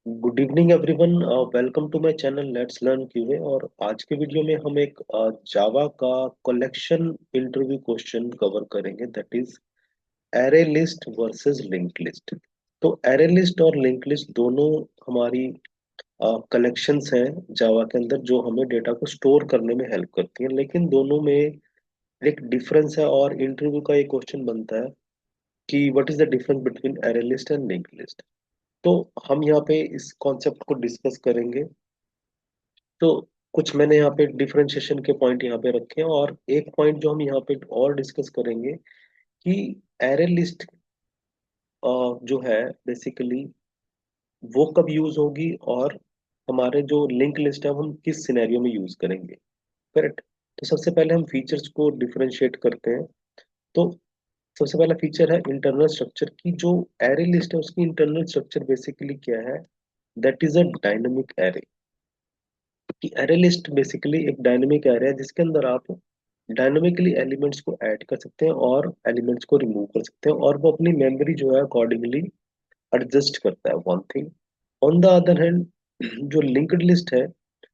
Good evening everyone. Welcome to my channel let's learn QA. और आज के video में हम एक जावा का कलेक्शन इंटरव्यू क्वेश्चन कवर करेंगे, that is array list versus linked list. तो एरे लिस्ट और लिंक्ड लिस्ट दोनों हमारी कलेक्शंस हैं जावा के अंदर, जो हमें डेटा को स्टोर करने में हेल्प करती हैं, लेकिन दोनों में एक डिफरेंस है। और इंटरव्यू का एक क्वेश्चन बनता है कि what is the difference between array list and linked list. तो हम यहाँ पे इस कॉन्सेप्ट को डिस्कस करेंगे। तो कुछ मैंने यहाँ पे डिफरेंशिएशन के पॉइंट यहाँ पे रखे हैं, और एक पॉइंट जो हम यहाँ पे और डिस्कस करेंगे कि एरे लिस्ट जो है बेसिकली वो कब यूज होगी, और हमारे जो लिंक लिस्ट है वो हम किस सिनेरियो में यूज करेंगे। करेक्ट। तो सबसे पहले हम फीचर्स को डिफरेंशिएट करते हैं। तो सबसे पहला फीचर है इंटरनल स्ट्रक्चर की। जो एरे लिस्ट है उसकी इंटरनल स्ट्रक्चर बेसिकली क्या है, that is a dynamic array. कि एरे लिस्ट बेसिकली एक डायनेमिक एरे है जिसके अंदर आप डायनेमिकली एलिमेंट्स को ऐड कर सकते हैं और एलिमेंट्स को रिमूव कर सकते हैं, और वो अपनी मेमोरी जो है अकॉर्डिंगली एडजस्ट करता है, one thing. On the other hand जो लिंक्ड लिस्ट है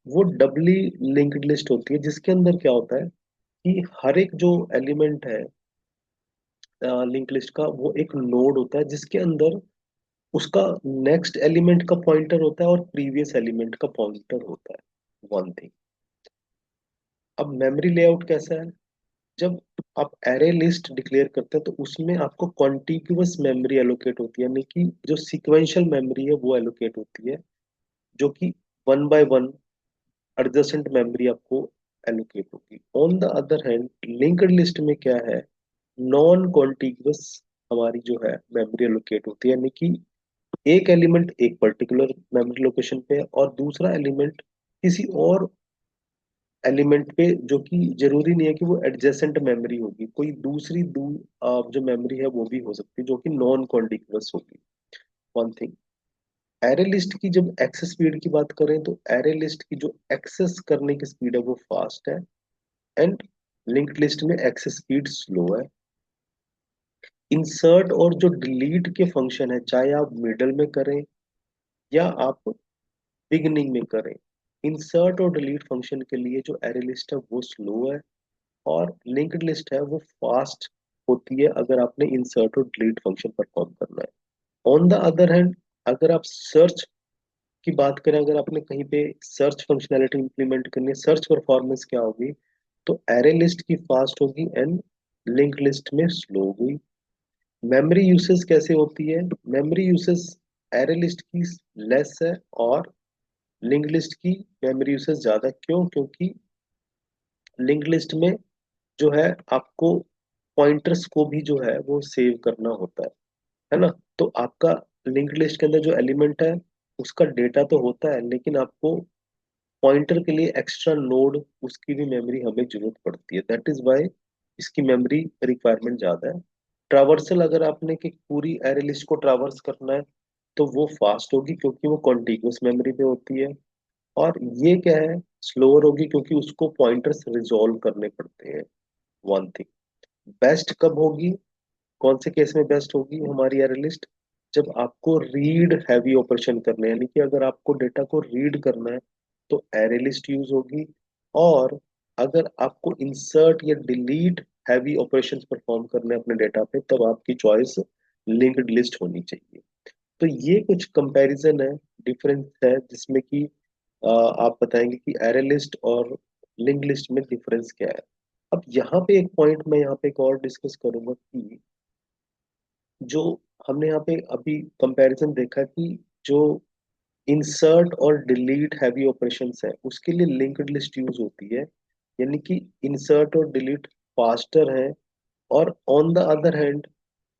वो डबली लिंक्ड लिस्ट होती है, जिसके अंदर क्या होता है कि हर एक जो एलिमेंट है लिंक लिस्ट का, वो एक नोड होता है जिसके अंदर उसका नेक्स्ट एलिमेंट का पॉइंटर होता है और प्रीवियस एलिमेंट का पॉइंटर होता है, वन थिंग। अब मेमोरी लेआउट कैसा है, जब आप एरे लिस्ट डिक्लेयर करते हैं तो उसमें आपको कॉन्टिग्युअस मेमोरी एलोकेट होती है, यानी कि जो सीक्वेंशियल मेमोरी है वो एलोकेट होती है, जो कि one by one adjacent memory आपको एलोकेट होगी। On the other hand linked list में क्या है, नॉन कॉन्टिग्युअस हमारी जो है मेमोरी एलोकेट होती है, यानी कि एक एलिमेंट एक पर्टिकुलर मेमोरी लोकेशन पे है और दूसरा एलिमेंट किसी और एलिमेंट पे, जो कि जरूरी नहीं है कि वो एडजेसेंट मेमोरी होगी, कोई दूसरी जो मेमोरी है वो भी हो सकती है जो कि नॉन कॉन्टिग्युअस होगी, वन थिंग। एरे लिस्ट की जब एक्सेस स्पीड की बात करें तो एरे लिस्ट की जो एक्सेस करने की स्पीड है वो फास्ट है, एंड लिंक्ड लिस्ट में एक्सेस स्पीड स्लो है। इंसर्ट और जो डिलीट के फंक्शन है, चाहे आप मिडल में करें या आप बिगनिंग में करें, इंसर्ट और डिलीट फंक्शन के लिए जो एरे लिस्ट है वो स्लो है, और लिंक्ड लिस्ट है वो फास्ट होती है अगर आपने इंसर्ट और डिलीट फंक्शन परफॉर्म करना है। ऑन द अदर हैंड अगर आप सर्च की बात करें, अगर आपने कहीं पे सर्च फंक्शनैलिटी इंप्लीमेंट करनी है, सर्च परफॉर्मेंस क्या होगी, तो एरे लिस्ट की फास्ट होगी एंड लिंक्ड लिस्ट में स्लो होगी। मेमोरी यूसेज कैसे होती है, मेमोरी यूसेज एरे लिस्ट की लेस है और लिंक्ड लिस्ट की मेमोरी यूसेज ज्यादा। क्यों? क्योंकि लिंक्ड लिस्ट में जो है आपको पॉइंटर्स को भी जो है वो सेव करना होता है ना। तो आपका लिंक्ड लिस्ट के अंदर जो एलिमेंट है उसका डेटा तो होता है, लेकिन आपको पॉइंटर के लिए एक्स्ट्रा नोड, उसकी भी मेमोरी हमें जरूरत पड़ती है, दैट इज वाई इसकी मेमोरी रिक्वायरमेंट ज्यादा है। ट्रावर्सल अगर आपने कि पूरी एरे लिस्ट को ट्रावर्स करना है तो वो फास्ट होगी क्योंकि वो कॉन्टिग्युअस मेमोरी पे होती है। और ये क्या है, स्लोअर होगी क्योंकि उसको पॉइंटर्स रिजॉल्व करने पड़ते हैं, वन थिंग। बेस्ट कब होगी, कौन से केस में बेस्ट होगी हमारी एरे लिस्ट, जब आपको रीड हैवी ऑपरेशन करने हैं, यानी कि अगर आपको डेटा को रीड करना है तो एरे लिस्ट यूज होगी। और अगर आपको इंसर्ट या डिलीट हैवी ऑपरेशंस परफॉर्म करने हैं अपने डेटा पे, तब आपकी चॉइस लिंक्ड लिस्ट होनी चाहिए। तो ये कुछ कंपैरिजन है, डिफरेंस है, जिसमें कि आप बताएंगे कि एरे लिस्ट और लिंक्ड लिस्ट में डिफरेंस क्या है। अब यहाँ पे एक पॉइंट मैं यहाँ पे एक और डिस्कस करूंगा कि जो हमने यहाँ पे अभी कंपैरिजन देखा कि जो इंसर्ट और डिलीट हैवी ऑपरेशंस है उसके लिए लिंक्ड लिस्ट यूज होती है, यानी कि इंसर्ट और डिलीट फास्टर है, और ऑन द अदर हैंड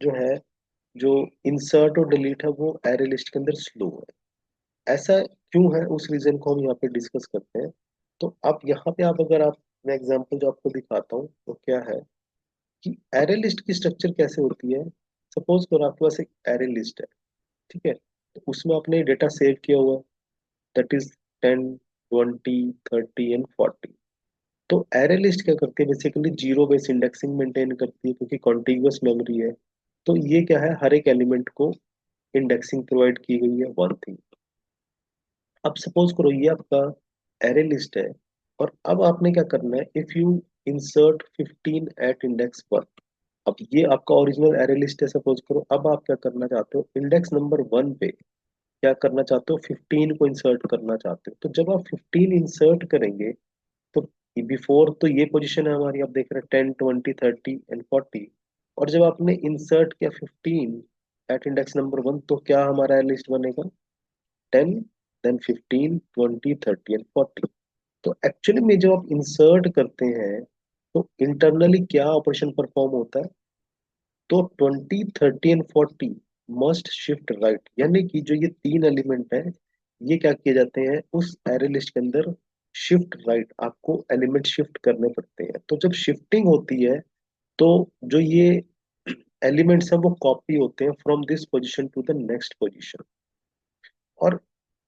जो है, जो इंसर्ट और डिलीट है वो एरे लिस्ट के अंदर स्लो है। ऐसा क्यों है, उस रीजन को हम यहाँ पे डिस्कस करते हैं। तो आप यहाँ पे आप अगर आप, मैं एग्जांपल जो आपको दिखाता हूँ वो क्या है कि एरे लिस्ट की स्ट्रक्चर कैसे होती है। सपोज करो आपके पास एक एरे लिस्ट है, ठीक है, तो उसमें आपने डेटा सेव किया हुआ है, दैट इज 10, 20, 30 एंड 40। तो एरे लिस्ट क्या करती है, basically zero base indexing maintain करती है क्योंकि कॉन्टिग्युअस मेमोरी है। तो ये क्या है, हर एक एलिमेंट को इंडेक्सिंग प्रोवाइड की गई है, वन थिंग। अब सपोज करो ये आपका एरे लिस्ट है, और अब आपने क्या करना है, if you insert 15 at index 1। अब ये आपका ओरिजिनल एरे लिस्ट है सपोज करो, अब आप क्या करना चाहते हो, इंडेक्स नंबर 1 पे क्या करना चाहते हो, 15 को इंसर्ट करना चाहते हो। तो जब आप 15 इंसर्ट करेंगे, तो बिफोर तो ये पोजीशन है हमारी, आप देख रहे हैं 10 20 30 एंड 40। और जब आपने इंसर्ट किया 15 एट इंडेक्स नंबर 1, तो क्या हमारा लिस्ट बनेगा, 10, देन 15 20 30 एंड 40। तो एक्चुअली में जब आप इंसर्ट करते हैं, तो इंटरनली क्या ऑपरेशन परफॉर्म होता है, तो 20 30 एंड 40 मस्ट शिफ्ट राइट, यानी कि जो ये तीन एलिमेंट है, ये क्या किए जाते हैं उस एरे लिस्ट के अंदर, शिफ्ट राइट, आपको एलिमेंट शिफ्ट करने पड़ते हैं। तो जब शिफ्टिंग होती है, तो जो ये एलिमेंट्स हैं वो कॉपी होते हैं from this position to the next position. और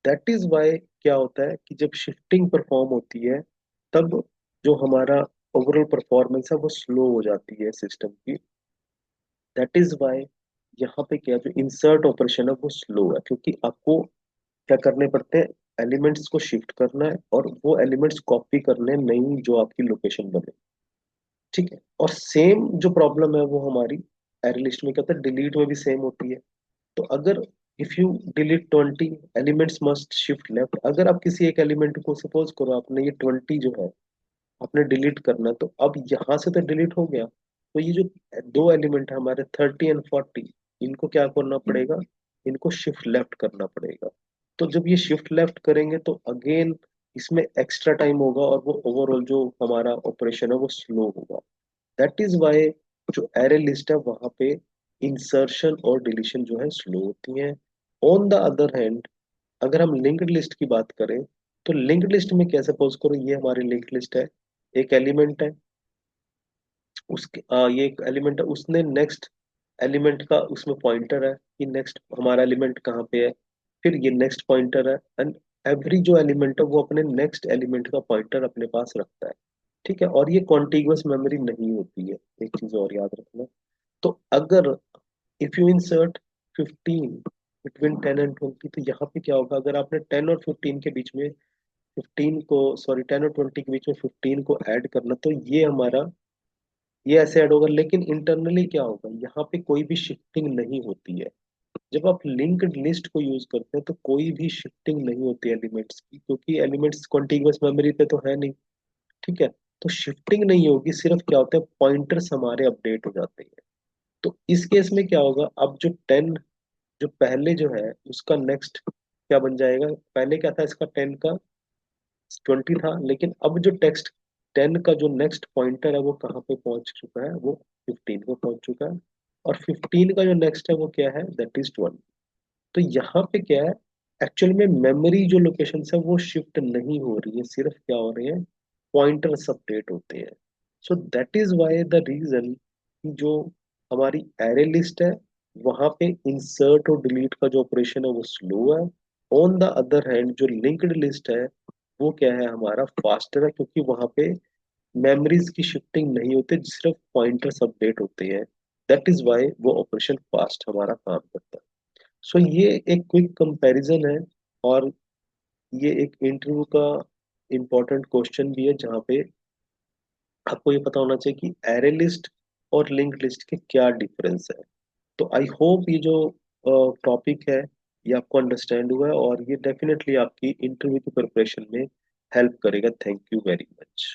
दैट इज वाई क्या होता है कि जब शिफ्टिंग परफॉर्म होती है, तब जो हमारा ओवरऑल परफॉर्मेंस है वो स्लो हो जाती है सिस्टम की। दैट इज वाई यहाँ पे क्या, जो इंसर्ट ऑपरेशन है वो स्लो है, क्योंकि आपको क्या करने पड़ते हैं, एलिमेंट्स को शिफ्ट करना है और वो एलिमेंट्स कॉपी करने हैं नई जो आपकी लोकेशन बने। ठीक है, और सेम जो प्रॉब्लम है वो हमारी एरे लिस्ट में क्या होता है, डिलीट में भी सेम होती है। तो अगर if you delete 20 elements must shift left, अगर आप किसी एक एलिमेंट को सपोज करो आपने ये 20 जो है आपने डिलीट करना है, तो अब यहाँ से तो डिलीट हो गया, तो ये जो दो एलिमेंट है हमारे 30 एंड 40, इनको क्या करना पड़ेगा, इनको शिफ्ट लेफ्ट करना पड़ेगा। तो जब ये शिफ्ट लेफ्ट करेंगे तो अगेन इसमें एक्स्ट्रा टाइम होगा, और वो ओवरऑल जो हमारा ऑपरेशन है वो स्लो होगा। दैट इज वाई जो एरे लिस्ट है वहां पे इंसर्शन और डिलीशन जो है स्लो होती है। ऑन द अदर हैंड, अगर हम लिंक्ड लिस्ट की बात करें, तो लिंक्ड लिस्ट में क्या, सपोज करो ये हमारी लिंक्ड लिस्ट है, एक एलिमेंट है, उसके ये एक एलिमेंट है, उसने नेक्स्ट एलिमेंट का उसमें पॉइंटर है कि नेक्स्ट हमारा एलिमेंट कहाँ पे है, फिर ये नेक्स्ट पॉइंटर है, एंड एवरी जो एलिमेंट है वो अपने नेक्स्ट एलिमेंट का पॉइंटर अपने पास रखता है। ठीक है, और ये कॉन्टिगुअस मेमोरी नहीं होती है, एक चीज और याद रखना। तो अगर if you insert 15 between 10 and 20, तो यहाँ पे क्या होगा, अगर आपने 10 और 15 के बीच में 15 को, सॉरी 10 और 20 के बीच में 15 को ऐड करना, तो ये हमारा ये ऐसे ऐड होगा, लेकिन इंटरनली क्या होगा, यहाँ पे कोई भी शिफ्टिंग नहीं होती है। जब आप लिंक्ड लिस्ट को यूज करते हैं तो कोई भी शिफ्टिंग नहीं होती एलिमेंट्स की, क्योंकि एलिमेंट्स कॉन्टिगुअस मेमोरी पे तो है नहीं। ठीक है, तो शिफ्टिंग नहीं होगी, सिर्फ क्या होता है, पॉइंटर्स हमारे अपडेट हो जाते हैं। तो इस केस में क्या होगा, अब जो 10 जो पहले जो है उसका नेक्स्ट क्या बन जाएगा, पहले क्या था इसका 10 का 20 था, लेकिन अब जो टेक्स्ट 10 का जो नेक्स्ट पॉइंटर है वो कहाँ पे पहुंच चुका है, वो 15 पे पहुंच चुका है। और 15 का जो नेक्स्ट है वो क्या है, दैट इज 20। तो यहाँ पे क्या है, एक्चुअल में मेमोरी जो लोकेशन है वो शिफ्ट नहीं हो रही है, सिर्फ क्या हो रहे हैं, पॉइंटर्स अपडेट होते हैं। So that is why the reason जो हमारी एरे लिस्ट है वहां पे इंसर्ट और डिलीट का जो ऑपरेशन है वो स्लो है। ऑन द अदर हैंड जो लिंक्ड लिस्ट है वो क्या है, हमारा फास्टर है, क्योंकि वहां पे मेमोरीज की शिफ्टिंग नहीं होती, सिर्फ पॉइंटर्स अपडेट होते हैं। दैट इज वाई वो ऑपरेशन फास्ट हमारा काम करता है। सो ये एक क्विक कंपैरिजन है, और ये एक इंटरव्यू का इम्पोर्टेंट क्वेश्चन भी है, जहाँ पे आपको ये पता होना चाहिए कि एरे लिस्ट और लिंक्ड लिस्ट के क्या डिफरेंस है। तो आई होप ये जो टॉपिक है ये आपको अंडरस्टैंड हुआ है, और ये डेफिनेटली आपकी इंटरव्यू की प्रिपरेशन में हेल्प करेगा। Thank you very much.